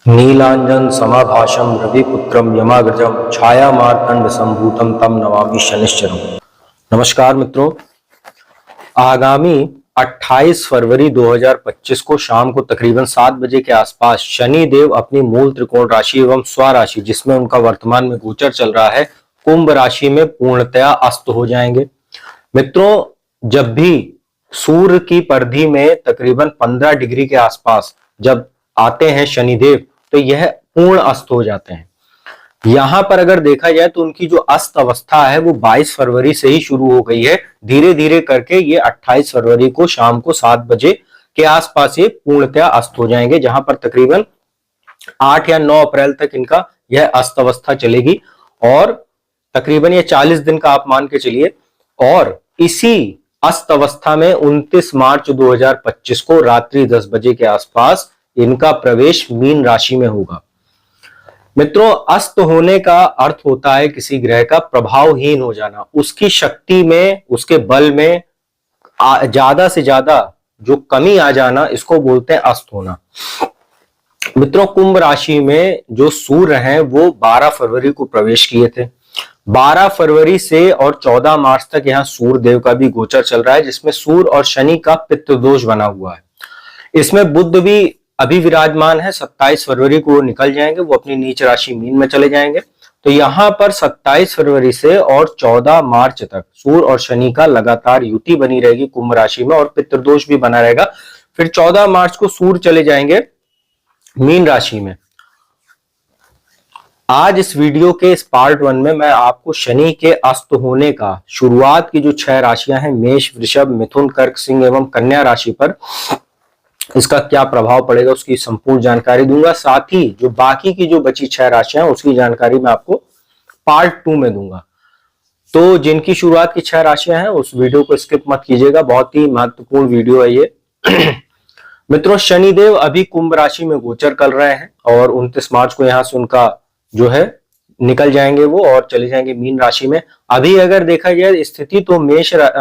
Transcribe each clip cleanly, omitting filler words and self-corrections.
नीलांजन समाभाषम रविपुत्रम यमाग्रजम छाया मार्तंड संभूतम तम नमामि शनिश्चरम। नमस्कार मित्रों, आगामी 28 फरवरी 2025 को शाम को तकरीबन 7 बजे के आसपास शनि देव अपनी मूल त्रिकोण राशि एवं स्वराशि जिसमें उनका वर्तमान में गोचर चल रहा है कुंभ राशि में पूर्णतया अस्त हो जाएंगे। मित्रों, जब भी सूर्य की परिधि में तकरीबन 15 डिग्री के आसपास जब आते हैं शनिदेव तो यह पूर्ण अस्त हो जाते हैं। यहां पर अगर देखा जाए तो उनकी जो अस्त अवस्था है वो 22 फरवरी से ही शुरू हो गई है। धीरे धीरे करके ये 28 फरवरी को शाम को 7 बजे के आसपास ये पूर्णतया अस्त हो जाएंगे, जहां पर तकरीबन 8 या 9 अप्रैल तक इनका यह अस्त अवस्था चलेगी और तकरीबन ये 40 दिन का आप मान के चलिए। और इसी अस्त अवस्था में 29 मार्च 2025 को रात्रि 10 बजे के आसपास इनका प्रवेश मीन राशि में होगा। मित्रों, अस्त होने का अर्थ होता है किसी ग्रह का प्रभावहीन हो जाना, उसकी शक्ति में, उसके बल में ज्यादा से ज्यादा जो कमी आ जाना, इसको बोलते हैं अस्त होना। मित्रों, कुंभ राशि में जो सूर्य हैं वो 12 फरवरी को प्रवेश किए थे। 12 फरवरी से और 14 मार्च तक यहाँ सूर्य देव का भी गोचर चल रहा है, जिसमें सूर्य और शनि का पितृदोष बना हुआ है। इसमें बुध भी अभी विराजमान है। 27 फरवरी को वो निकल जाएंगे, वो अपनी नीच राशि मीन में चले जाएंगे। तो यहां पर 27 फरवरी से और 14 मार्च तक सूर्य और शनि का लगातार युति बनी रहेगी कुंभ राशि में और पितृदोष भी बना रहेगा। फिर 14 मार्च को सूर्य चले जाएंगे मीन राशि में। आज इस वीडियो के इस पार्ट 1 में मैं आपको शनि के अस्त होने का शुरुआत की जो 6 राशियां हैं, मेष, वृषभ, मिथुन, कर्क, सिंह एवं कन्या राशि पर इसका क्या प्रभाव पड़ेगा उसकी संपूर्ण जानकारी दूंगा। साथ ही जो बाकी की जो बची 6 राशियां हैं उसकी जानकारी मैं आपको पार्ट 2 में दूंगा। तो जिनकी शुरुआत की 6 राशियां हैं उस वीडियो को स्किप मत कीजिएगा, बहुत ही महत्वपूर्ण वीडियो है ये। मित्रों, शनिदेव अभी कुंभ राशि में गोचर कर रहे हैं और 29 मार्च को यहां से उनका जो है निकल जाएंगे वो और चले जाएंगे मीन राशि में। अभी अगर देखा जाए स्थिति तो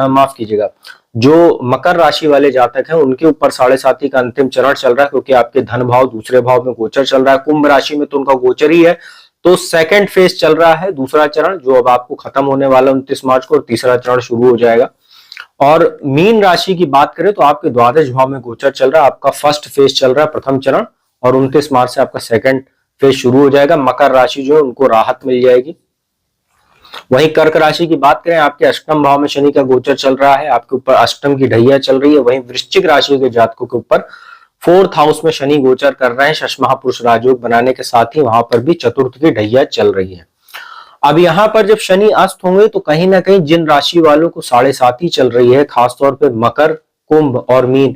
माफ कीजिएगा, जो मकर राशि वाले जातक हैं उनके ऊपर 7.5 का अंतिम चरण चल रहा है, क्योंकि आपके धन भाव दूसरे भाव में गोचर चल रहा है। कुंभ राशि में तो उनका गोचर ही है, तो सेकंड फेज चल रहा है, दूसरा चरण जो अब आपको खत्म होने वाला 29 मार्च को, और तीसरा चरण शुरू हो जाएगा। और मीन राशि की बात करें तो आपके द्वादश भाव में गोचर चल रहा है, आपका फर्स्ट फेज चल रहा है, प्रथम चरण, और 29 मार्च से आपका सेकंड फेज शुरू हो जाएगा। मकर राशि जो है उनको राहत मिल जाएगी। वहीं कर्क राशि की बात करें, आपके अष्टम भाव में शनि का गोचर चल रहा है, आपके ऊपर अष्टम की ढैया चल रही है। वहीं वृश्चिक राशि के जातकों के ऊपर 4th हाउस में शनि गोचर कर रहे हैं, शश महापुरुष राजयोग बनाने के साथ ही वहां पर भी चतुर्थ की ढैया चल रही है। अब यहाँ पर जब शनि अस्त होंगे तो कहीं ना कहीं जिन राशि वालों को 7.5 चल रही है, खासतौर पर मकर, कुंभ और मीन,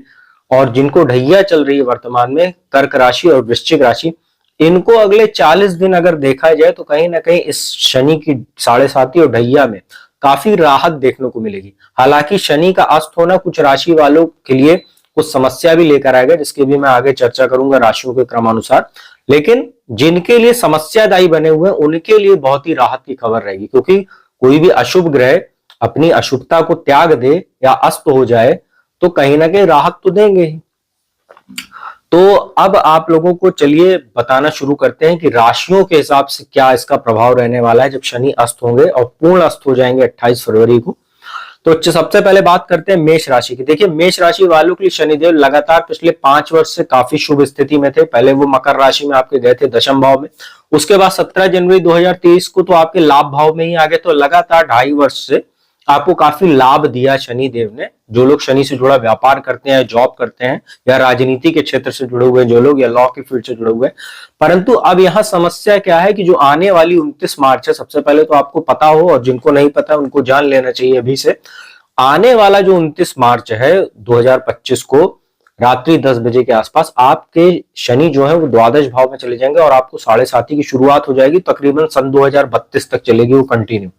और जिनको ढैया चल रही है वर्तमान में कर्क राशि और वृश्चिक राशि, इनको अगले 40 दिन अगर देखा जाए तो कहीं ना कहीं इस शनि की 7.5 और ढैया में काफी राहत देखने को मिलेगी। हालांकि शनि का अस्त होना कुछ राशि वालों के लिए कुछ समस्या भी लेकर आएगा, जिसकी भी मैं आगे चर्चा करूंगा राशियों के क्रमानुसार। लेकिन जिनके लिए समस्यादायी बने हुए हैं उनके लिए बहुत ही राहत की खबर रहेगी, क्योंकि कोई भी अशुभ ग्रह अपनी अशुभता को त्याग दे या अस्त हो जाए तो कहीं ना कहीं राहत तो देंगे ही। तो अब आप लोगों को चलिए बताना शुरू करते हैं कि राशियों के हिसाब से क्या इसका प्रभाव रहने वाला है जब शनि अस्त होंगे और पूर्ण अस्त हो जाएंगे 28 फरवरी को। तो सबसे पहले बात करते हैं मेष राशि की। देखिए, मेष राशि वालों के लिए शनिदेव लगातार पिछले 5 वर्ष से काफी शुभ स्थिति में थे। पहले वो मकर राशि में आपके गए थे दशम भाव में, उसके बाद 17 जनवरी 2023 को तो आपके लाभ भाव में ही आ गए। तो लगातार 2.5 वर्ष से आपको काफी लाभ दिया शनि देव ने। जो लोग शनि से जुड़ा व्यापार करते हैं, जॉब करते हैं, या राजनीति के क्षेत्र से जुड़े हुए जो लोग, या लॉ की फील्ड से जुड़े हुए। परंतु अब यहाँ समस्या क्या है कि जो आने वाली 29 मार्च है, सबसे पहले तो आपको पता हो, और जिनको नहीं पता उनको जान लेना चाहिए अभी से। आने वाला जो 29 मार्च है 2025 को रात्रि 10 बजे के आसपास आपके शनि जो है वो द्वादश भाव में चले जाएंगे और आपको 7.5 की शुरुआत हो जाएगी, तकरीबन सन 2032 तक चलेगी वो कंटिन्यू।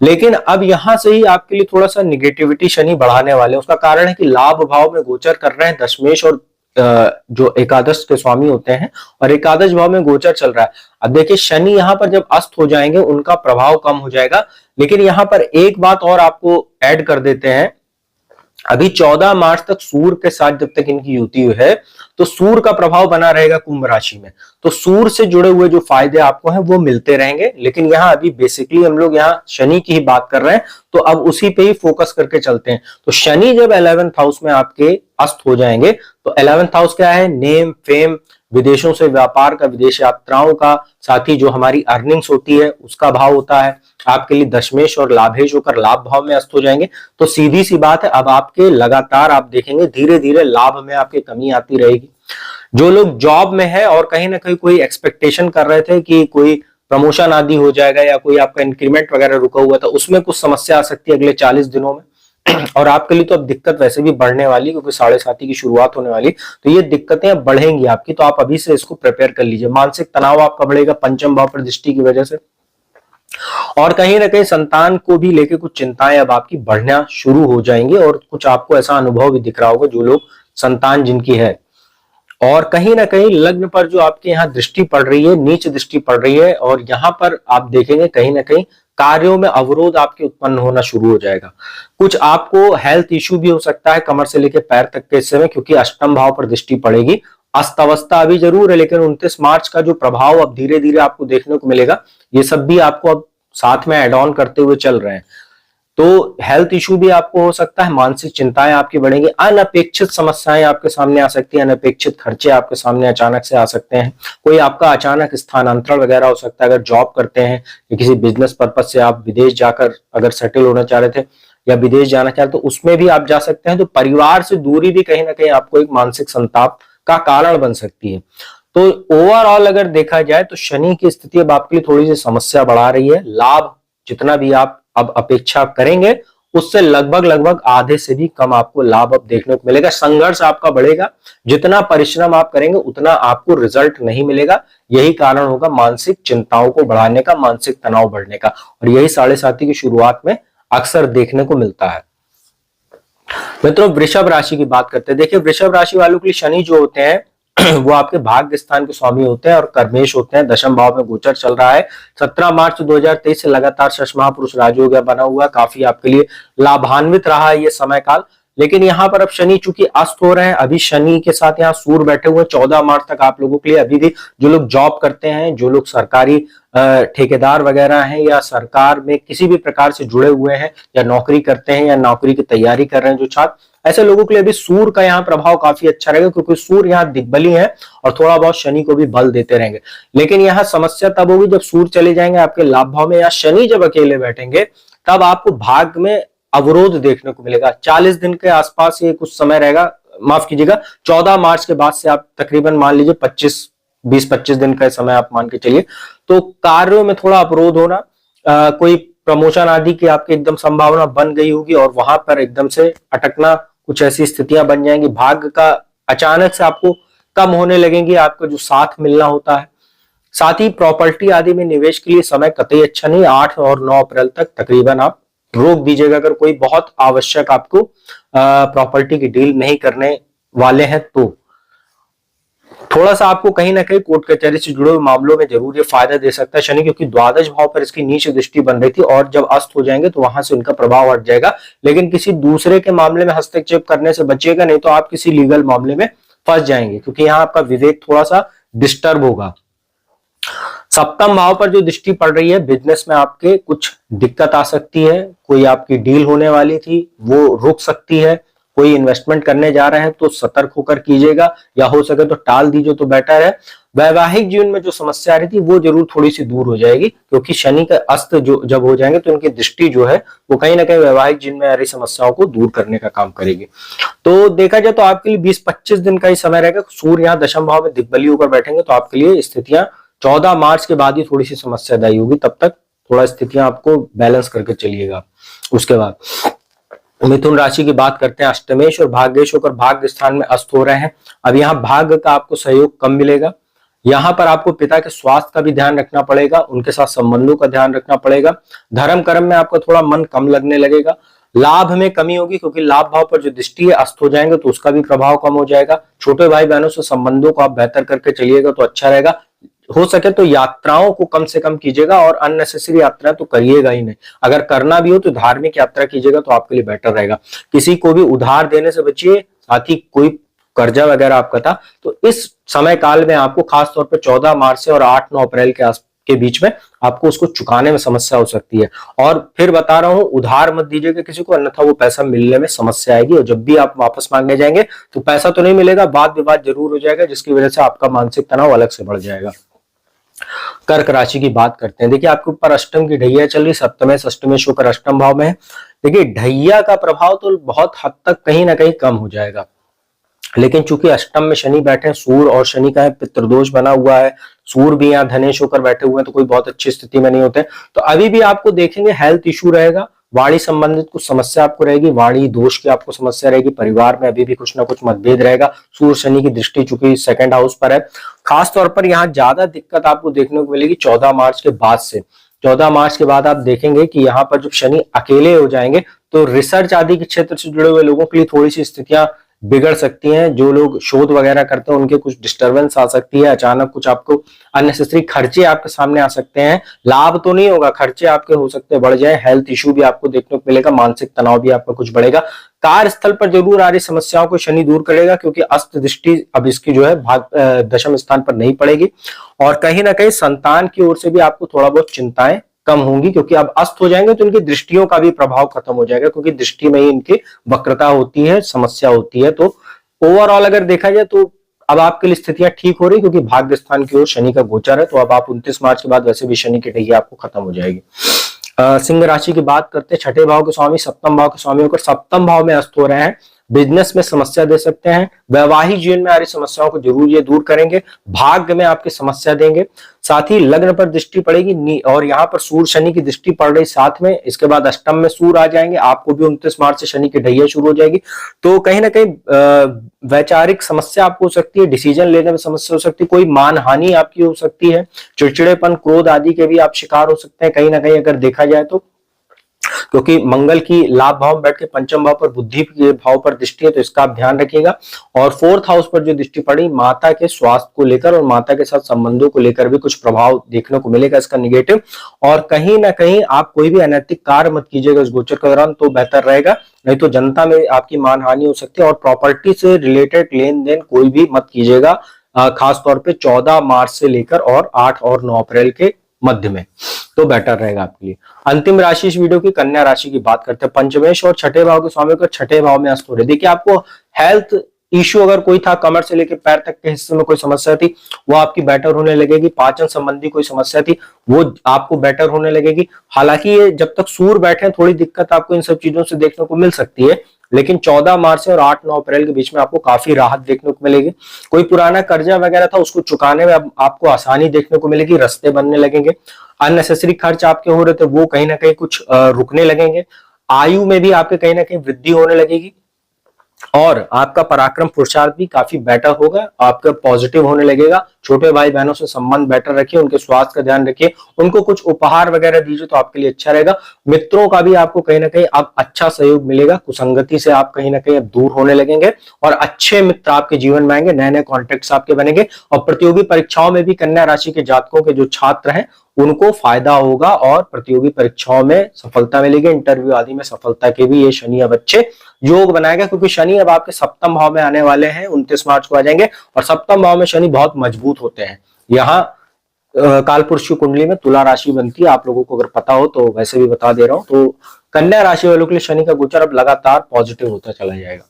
लेकिन अब यहां से ही आपके लिए थोड़ा सा निगेटिविटी शनि बढ़ाने वाले हैं। उसका कारण है कि लाभ भाव में गोचर कर रहे हैं दशमेश और जो एकादश के स्वामी होते हैं, और एकादश भाव में गोचर चल रहा है। अब देखिए, शनि यहां पर जब अस्त हो जाएंगे उनका प्रभाव कम हो जाएगा। लेकिन यहां पर एक बात और आपको ऐड कर देते हैं अभी 14 मार्च तक सूर्य के साथ जब तक इनकी युति है तो सूर्य का प्रभाव बना रहेगा कुंभ राशि में, तो सूर्य से जुड़े हुए जो फायदे आपको हैं वो मिलते रहेंगे। लेकिन यहाँ अभी बेसिकली हम लोग यहाँ शनि की ही बात कर रहे हैं, तो अब उसी पे ही फोकस करके चलते हैं। तो शनि जब 11th हाउस में आपके अस्त हो जाएंगे, तो 11th हाउस क्या है, नेम फेम, विदेशों से व्यापार का, विदेश यात्राओं का, साथ ही जो हमारी अर्निंग्स होती है उसका भाव होता है। आपके लिए दशमेश और लाभेश होकर लाभ भाव में अस्त हो जाएंगे, तो सीधी सी बात है अब आपके लगातार आप देखेंगे धीरे धीरे लाभ में आपकी कमी आती रहेगी। जो लोग जॉब में है और कहीं ना कहीं कोई एक्सपेक्टेशन कर रहे थे कि कोई प्रमोशन आदि हो जाएगा या कोई आपका इंक्रीमेंट वगैरह रुका हुआ था, उसमें कुछ समस्या आ सकती है अगले 40 दिनों में। और आपके लिए तो अब दिक्कत वैसे भी बढ़ने वाली, क्योंकि 7.5 की शुरुआत होने वाली, तो ये दिक्कतें बढ़ेंगी आपकी, तो आप अभी से इसको प्रिपेयर कर लीजिए। मानसिक तनाव आपका बढ़ेगा पंचम भाव पर दृष्टि की वजह से, और कहीं ना कहीं संतान को भी लेके कुछ चिंताएं अब आपकी बढ़ना शुरू हो जाएंगी, और कुछ आपको ऐसा अनुभव भी दिख रहा होगा जो लोग संतान जिनकी है। और कहीं ना कहीं लग्न पर जो आपके यहाँ दृष्टि पड़ रही है, नीच दृष्टि पड़ रही है, और यहाँ पर आप देखेंगे कहीं ना कहीं कार्यों में अवरोध आपके उत्पन्न होना शुरू हो जाएगा। कुछ आपको हेल्थ इश्यू भी हो सकता है कमर से लेकर पैर तक के हिस्से में, क्योंकि अष्टम भाव पर दृष्टि पड़ेगी। अस्त अवस्था अभी जरूर है, लेकिन 29 मार्च का जो प्रभाव अब धीरे धीरे आपको देखने को मिलेगा, ये सब भी आपको अब साथ में एड ऑन करते हुए चल रहे हैं। तो हेल्थ इशू भी आपको हो सकता है, मानसिक चिंताएं आपकी बढ़ेंगी, अनअपेक्षित समस्याएं आपके सामने आ सकती है, अनअपेक्षित खर्चे आपके सामने अचानक से आ सकते हैं। कोई आपका अचानक स्थानांतरण वगैरह हो सकता है, अगर जॉब करते हैं या किसी बिजनेस पर्पज से आप विदेश जाकर अगर सेटल होना चाह रहे थे या विदेश जाना चाह रहे, तो उसमें भी आप जा सकते हैं। तो परिवार से दूरी भी कहीं ना कहीं आपको एक मानसिक संताप का कारण बन सकती है। तो ओवरऑल अगर देखा जाए तो शनि की स्थिति अब आपके लिए थोड़ी सी समस्या बढ़ा रही है। लाभ जितना भी आप अब अपेक्षा करेंगे उससे लगभग लगभग आधे से भी कम आपको लाभ अब देखने को मिलेगा। संघर्ष आपका बढ़ेगा, जितना परिश्रम आप करेंगे उतना आपको रिजल्ट नहीं मिलेगा। यही कारण होगा मानसिक चिंताओं को बढ़ाने का, मानसिक तनाव बढ़ने का, और यही 7.5 की शुरुआत में अक्सर देखने को मिलता है। मित्रों, वृषभ राशि की बात करते हैं। देखिए, वृषभ राशि वालों के लिए शनि जो होते हैं वो आपके भाग्य स्थान के स्वामी होते हैं और कर्मेश होते हैं। दशम भाव में गोचर चल रहा है। 17 मार्च 2023 से लगातार शश महापुरुष राजयोग बना हुआ, काफी आपके लिए लाभान्वित रहा है ये समय काल। लेकिन यहाँ पर अब शनि चूंकि अस्त हो रहे हैं, अभी शनि के साथ यहाँ सूर्य बैठे हुए 14 मार्च तक आप लोगों के लिए अभी भी जो लोग जॉब करते हैं, जो लोग सरकारी ठेकेदार वगैरह हैं या सरकार में किसी भी प्रकार से जुड़े हुए हैं या नौकरी करते हैं या नौकरी की तैयारी कर रहे हैं जो छात्र, ऐसे लोगों के लिए अभी सूर्य का यहाँ प्रभाव काफी अच्छा रहेगा, क्योंकि सूर्य यहाँ दिग्बली है और थोड़ा बहुत शनि को भी बल देते रहेंगे। लेकिन यहाँ समस्या तब होगी जब सूर्य चले जाएंगे आपके लाभ भाव में, या शनि जब अकेले बैठेंगे तब आपको भाग्य में अवरोध देखने को मिलेगा। 40 दिन के आसपास ये कुछ समय रहेगा, माफ कीजिएगा 14 मार्च के बाद से आप तकरीबन मान लीजिए 20-25 दिन का समय आप मान के चलिए, तो कार्यों में थोड़ा अवरोध होना, कोई प्रमोशन आदि की आपकी एकदम संभावना बन गई होगी और वहां पर एकदम से अटकना, कुछ ऐसी स्थितियां बन जाएंगी। भाग्य का अचानक से आपको कम होने लगेंगी, आपको जो साथ मिलना होता है। साथ ही प्रॉपर्टी आदि में निवेश के लिए समय कतई अच्छा नहीं। 8 और 9 अप्रैल तक तकरीबन आप रोक दीजिएगा, अगर कोई बहुत आवश्यक आपको प्रॉपर्टी की डील नहीं करने वाले हैं तो। थोड़ा सा आपको कहीं ना कहीं कोर्ट कचहरी से जुड़े हुए मामलों में जरूर ये फायदा दे सकता है शनि, क्योंकि द्वादश भाव पर इसकी नीच दृष्टि बन रही थी और जब अस्त हो जाएंगे तो वहां से उनका प्रभाव हट जाएगा। लेकिन किसी दूसरे के मामले में हस्तक्षेप करने से बचिएगा, नहीं तो आप किसी लीगल मामले में फंस जाएंगे, क्योंकि यहाँ आपका विवेक थोड़ा सा डिस्टर्ब होगा। सप्तम भाव पर जो दृष्टि पड़ रही है, बिजनेस में आपके कुछ दिक्कत आ सकती है, कोई आपकी डील होने वाली थी वो रुक सकती है, कोई इन्वेस्टमेंट करने जा रहे हैं तो सतर्क होकर कीजिएगा, या हो सके तो टाल दीजिए तो बेटर है। वैवाहिक जीवन में जो समस्या आ रही थी वो जरूर थोड़ी सी दूर हो जाएगी, क्योंकि शनि का अस्त जो जब हो जाएंगे तो उनकी दृष्टि जो है वो कहीं ना कहीं वैवाहिक जीवन में आ रही समस्याओं को दूर करने का काम करेगी। तो देखा जाए तो आपके लिए 20-25 दिन का ही समय रहेगा। सूर्य यहाँ दशम भाव में दिग्बली होकर बैठेंगे, तो आपके लिए स्थितियां 14 मार्च के बाद ही थोड़ी सी समस्यादायी होगी, तब तक थोड़ा स्थितियां आपको बैलेंस करके चलिएगा। उसके बाद मिथुन राशि की बात करते हैं। अष्टमेश और भाग्येश होकर भाग्य स्थान में अस्त हो रहे हैं। अब यहाँ भाग्य का आपको सहयोग कम मिलेगा। यहाँ पर आपको पिता के स्वास्थ्य का भी ध्यान रखना पड़ेगा, उनके साथ संबंधों का ध्यान रखना पड़ेगा। धर्म कर्म में आपका थोड़ा मन कम लगने लगेगा। लाभ में कमी होगी, क्योंकि लाभ भाव पर जो दृष्टि है अस्त हो जाएंगे तो उसका भी प्रभाव कम हो जाएगा। छोटे भाई बहनों से संबंधों को आप बेहतर करके चलिएगा तो अच्छा रहेगा। हो सके तो यात्राओं को कम से कम कीजिएगा और अननेसेसरी यात्रा तो करिएगा ही नहीं। अगर करना भी हो तो धार्मिक यात्रा कीजिएगा तो आपके लिए बेटर रहेगा। किसी को भी उधार देने से बचिए, साथ ही कोई कर्जा वगैरह आपका था तो इस समय काल में आपको खास तौर पर 14 मार्च से और 8-9 अप्रैल के बीच में आपको उसको चुकाने में समस्या हो सकती है। और फिर बता रहा हूं, उधार मत दीजिएगा किसी को, अन्यथा वो पैसा मिलने में समस्या आएगी और जब भी आप वापस मांगने जाएंगे तो पैसा तो नहीं मिलेगा, वाद विवाद जरूर हो जाएगा, जिसकी वजह से आपका मानसिक तनाव अलग से बढ़ जाएगा। कर्क राशि की बात करते हैं। देखिए आपके ऊपर अष्टम की ढैया चल रही, सप्तमे षष्टमे शुक्र अष्टम भाव में है। देखिए ढैया का प्रभाव तो बहुत हद तक कहीं ना कहीं कम हो जाएगा, लेकिन चूंकि अष्टम में शनि बैठे हैं, सूर्य और शनि का है पितृदोष बना हुआ है, सूर्य भी यहाँ धनेश होकर बैठे हुए हैं तो कोई बहुत अच्छी स्थिति में नहीं होते। तो अभी भी आपको देखेंगे हेल्थ इशू रहेगा, वाणी संबंधित कुछ समस्या आपको रहेगी, वाणी दोष की आपको समस्या रहेगी, परिवार में अभी भी कुछ ना कुछ मतभेद रहेगा। सूर्य शनि की दृष्टि चूंकि सेकंड हाउस पर है, खास तौर पर यहाँ ज्यादा दिक्कत आपको देखने को मिलेगी 14 मार्च के बाद से। 14 मार्च के बाद आप देखेंगे कि यहाँ पर जब शनि अकेले हो जाएंगे तो रिसर्च आदि के क्षेत्र से जुड़े हुए लोगों के लिए थोड़ी सी स्थितियां बिगड़ सकती हैं। जो लोग शोध वगैरह करते हैं उनके कुछ डिस्टरबेंस आ सकती है, अचानक कुछ आपको अननेसेसरी खर्चे आपके सामने आ सकते हैं। लाभ तो नहीं होगा, खर्चे आपके हो सकते हैं बढ़ जाए, हेल्थ इशू भी आपको देखने को मिलेगा, मानसिक तनाव भी आपका कुछ बढ़ेगा। कार्यस्थल पर जरूर आ रही समस्याओं को शनि दूर करेगा, क्योंकि अस्त दृष्टि अब इसकी जो है दशम स्थान पर नहीं पड़ेगी। और कहीं ना कहीं संतान की ओर से भी आपको थोड़ा बहुत चिंताएं कम होंगी, क्योंकि अब अस्त हो जाएंगे तो इनकी दृष्टियों का भी प्रभाव खत्म हो जाएगा, क्योंकि दृष्टि में ही इनकी वक्रता होती है, समस्या होती है। तो ओवरऑल अगर देखा जाए तो अब आपके लिए स्थितियां ठीक हो रही, क्योंकि भाग्य स्थान की ओर शनि का गोचर है। तो अब आप 29 मार्च के बाद वैसे भी शनि की ढैया आपको खत्म हो जाएगी। सिंह राशि की बात करते हैं। छठे भाव के स्वामी सप्तम भाव के स्वामी होकर सप्तम भाव में अस्त हो रहे हैं, बिजनेस में समस्या दे सकते हैं, वैवाहिक जीवन में आ रही समस्याओं को जरूर ये दूर करेंगे, भाग्य में आपकी समस्या देंगे, साथ ही लग्न पर दृष्टि पड़ेगी और यहाँ पर सूर्य शनि की दृष्टि पड़ रही साथ में। इसके बाद अष्टम में सूर्य आ जाएंगे, आपको भी 29 मार्च से शनि की ढैया शुरू हो जाएगी। तो कहीं ना कहीं वैचारिक समस्या आपको हो सकती है, डिसीजन लेने में समस्या हो सकती है, कोई मानहानि आपकी हो सकती है, चिड़चिड़ेपन क्रोध आदि के भी आप शिकार हो सकते हैं कहीं ना कहीं अगर देखा जाए तो, क्योंकि मंगल की लाभ भाव में बैठ के पंचम भाव पर बुद्धि के भाव पर दृष्टि है, तो इसका आप ध्यान रखिएगा। और फोर्थ हाउस पर जो दृष्टि पड़ी, माता के स्वास्थ्य को लेकर और माता के साथ संबंधों को लेकर भी कुछ प्रभाव देखने को मिलेगा इसका निगेटिव। और कहीं ना कहीं आप कोई भी अनैतिक कार्य मत कीजिएगा इस गोचर के दौरान, तो बेहतर रहेगा, नहीं तो जनता में आपकी मानहानि हो सकती है। और प्रॉपर्टी से रिलेटेड लेन देन कोई भी मत कीजिएगा, खास तौर पे 14 मार्च से लेकर और 8 और 9 अप्रैल के मध्य में, तो बेटर रहेगा आपके लिए। अंतिम राशि इस वीडियो की कन्या राशि की बात करते हैं। पंचमेश और छठे भाव के स्वामी को छठे भाव में अस्त हो रहे। देखिए आपको हेल्थ इश्यू अगर कोई था, कमर से लेकर पैर तक के हिस्से में कोई समस्या थी, वो आपकी बेटर होने लगेगी। पाचन संबंधी कोई समस्या थी, वो आपको बेटर होने लगेगी। हालांकि ये जब तक सूर्य बैठे थोड़ी दिक्कत आपको इन सब चीजों से देखने को मिल सकती है, लेकिन 14 मार्च से और 8-9 अप्रैल के बीच में आपको काफी राहत देखने को मिलेगी। कोई पुराना कर्जा वगैरह था उसको चुकाने में अब आपको आसानी देखने को मिलेगी, रास्ते बनने लगेंगे। अननेसेसरी खर्च आपके हो रहे थे वो कहीं ना कहीं कुछ रुकने लगेंगे। आयु में भी आपके कहीं ना कहीं वृद्धि होने लगेगी और आपका पराक्रम पुरुषार्थ भी काफी बेटर होगा, आपका पॉजिटिव होने लगेगा। छोटे भाई बहनों से संबंध बेटर रखिए, उनके स्वास्थ्य का ध्यान रखिए, उनको कुछ उपहार वगैरह दीजिए तो आपके लिए अच्छा रहेगा। मित्रों का भी आपको कहीं ना कहीं अब अच्छा सहयोग मिलेगा, कुसंगति से आप कहीं ना कहीं अब दूर होने लगेंगे और अच्छे मित्र आपके जीवन में आएंगे, नए नए कॉन्टेक्ट्स आपके बनेंगे। और प्रतियोगी परीक्षाओं में भी कन्या राशि के जातकों के जो छात्र हैं उनको फायदा होगा और प्रतियोगी परीक्षाओं में सफलता मिलेगी, इंटरव्यू आदि में सफलता के भी ये शनि अब अच्छे योग बनाएगा, क्योंकि शनि अब आपके सप्तम भाव में आने वाले हैं, 29 मार्च को आ जाएंगे। और सप्तम भाव में शनि बहुत मजबूत होते हैं। यहाँ कालपुरुष की कुंडली में तुला राशि बनती है, आप लोगों को अगर पता हो तो वैसे भी बता दे रहा हूं। तो कन्या राशि वालों के लिए शनि का गोचर अब लगातार पॉजिटिव होता चला जाएगा।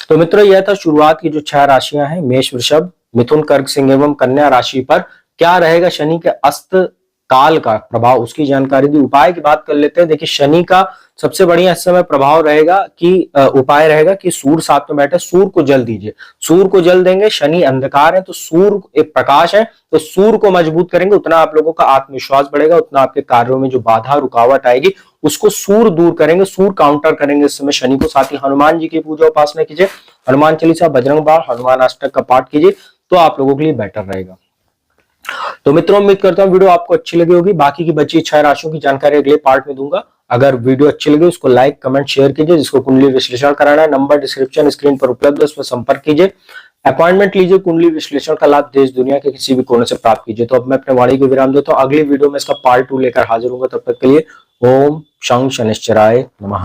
तो मित्रों यह था शुरुआत की जो 6 राशियां हैं, मेष वृषभ मिथुन कर्क सिंह एवं कन्या राशि पर क्या रहेगा शनि के अस्त काल का प्रभाव, उसकी जानकारी दी। उपाय की बात कर लेते हैं। देखिए शनि का सबसे बढ़िया इस समय प्रभाव रहेगा कि उपाय रहेगा कि सूर्य साथ में बैठे, सूर्य को जल दीजिए। सूर्य को जल देंगे, शनि अंधकार है तो सूर्य एक प्रकाश है, तो सूर्य को मजबूत करेंगे, उतना आप लोगों का आत्मविश्वास बढ़ेगा, उतना आपके कार्यों में जो बाधा रुकावट आएगी उसको सूर्य दूर करेंगे, सूर्य काउंटर करेंगे इस समय शनि को। साथ ही हनुमान जी की पूजा उपासना कीजिए, हनुमान चालीसा, बजरंग बाण, हनुमान अष्टक का पाठ कीजिए, तो आप लोगों के लिए बेटर रहेगा। तो मित्रों उम्मीद करता हूं वीडियो आपको अच्छी लगी होगी। बाकी की बची 6 राशियों की जानकारी अगले पार्ट में दूंगा। अगर वीडियो अच्छी लगी उसको लाइक कमेंट शेयर कीजिए। जिसको कुंडली विश्लेषण कराना है नंबर डिस्क्रिप्शन स्क्रीन पर उपलब्ध है, उस पर संपर्क कीजिए। अपॉइंटमेंट लीजिए, कुंडली विश्लेषण का लाभ देश दुनिया के किसी भी कोने से प्राप्त कीजिए। तो अब मैं अपने वाणी को विराम देता हूँ, अगली वीडियो में इसका पार्ट 2 लेकर हाजिर होऊंगा। तब तक के लिए ओम शं शनिश्चराय नमः।